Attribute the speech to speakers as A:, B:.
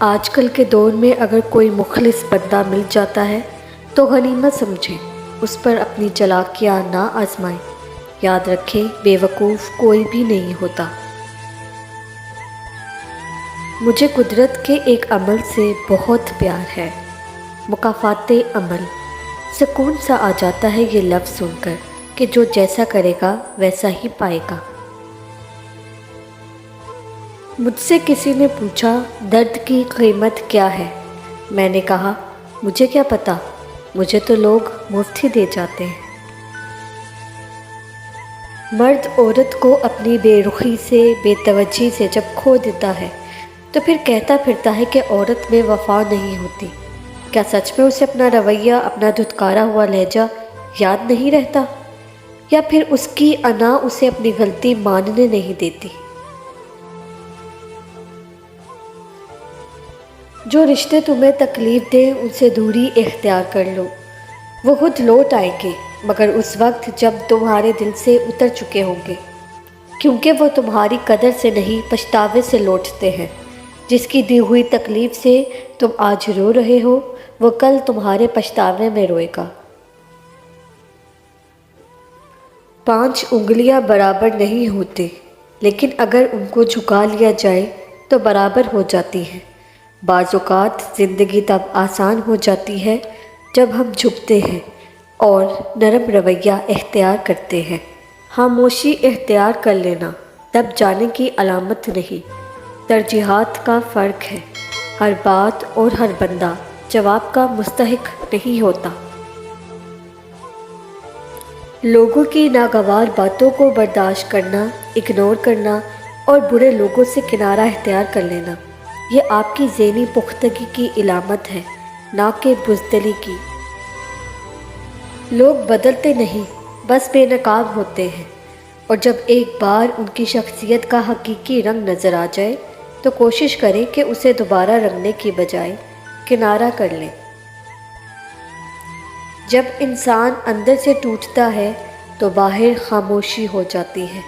A: آج کل کے دور میں اگر کوئی مخلص بندہ مل جاتا ہے تو غنیمت سمجھیں، اس پر اپنی چالاکیاں نہ آزمائیں۔ یاد رکھیں، بے وقوف کوئی بھی نہیں ہوتا۔ مجھے قدرت کے ایک عمل سے بہت پیار ہے، مکافات عمل۔ سکون سا آ جاتا ہے یہ لفظ سن کر کہ جو جیسا کرے گا ویسا ہی پائے گا۔ مجھ سے کسی نے پوچھا درد کی قیمت کیا ہے؟ میں نے کہا مجھے کیا پتہ، مجھے تو لوگ مفت ہی دے جاتے ہیں۔ مرد عورت کو اپنی بے رخی سے، بے توجہی سے جب کھو دیتا ہے تو پھر کہتا پھرتا ہے کہ عورت میں وفا نہیں ہوتی۔ کیا سچ میں اسے اپنا رویہ، اپنا دھتکارا ہوا لہجہ یاد نہیں رہتا؟ یا پھر اس کی انا اسے اپنی غلطی ماننے نہیں دیتی؟ جو رشتے تمہیں تکلیف دیں ان سے دوری اختیار کر لو، وہ خود لوٹ آئیں گے، مگر اس وقت جب تمہارے دل سے اتر چکے ہوں گے، کیونکہ وہ تمہاری قدر سے نہیں پچھتاوے سے لوٹتے ہیں۔ جس کی دی ہوئی تکلیف سے تم آج رو رہے ہو وہ کل تمہارے پچھتاوے میں روئے گا۔ 5 انگلیاں برابر نہیں ہوتی، لیکن اگر ان کو جھکا لیا جائے تو برابر ہو جاتی ہیں۔ بعض اوقات زندگی تب آسان ہو جاتی ہے جب ہم جھکتے ہیں اور نرم رویہ اختیار کرتے ہیں۔ خاموشی اختیار کر لینا دب جانے کی علامت نہیں، ترجیحات کا فرق ہے۔ ہر بات اور ہر بندہ جواب کا مستحق نہیں ہوتا۔ لوگوں کی ناگوار باتوں کو برداشت کرنا، اگنور کرنا اور برے لوگوں سے کنارہ اختیار کر لینا، یہ آپ کی ذہنی پختگی کی علامت ہے، نہ کہ بزدلی کی۔ لوگ بدلتے نہیں، بس بے نقاب ہوتے ہیں، اور جب ایک بار ان کی شخصیت کا حقیقی رنگ نظر آ جائے تو کوشش کریں کہ اسے دوبارہ رنگنے کی بجائے کنارہ کر لیں۔ جب انسان اندر سے ٹوٹتا ہے تو باہر خاموشی ہو جاتی ہے۔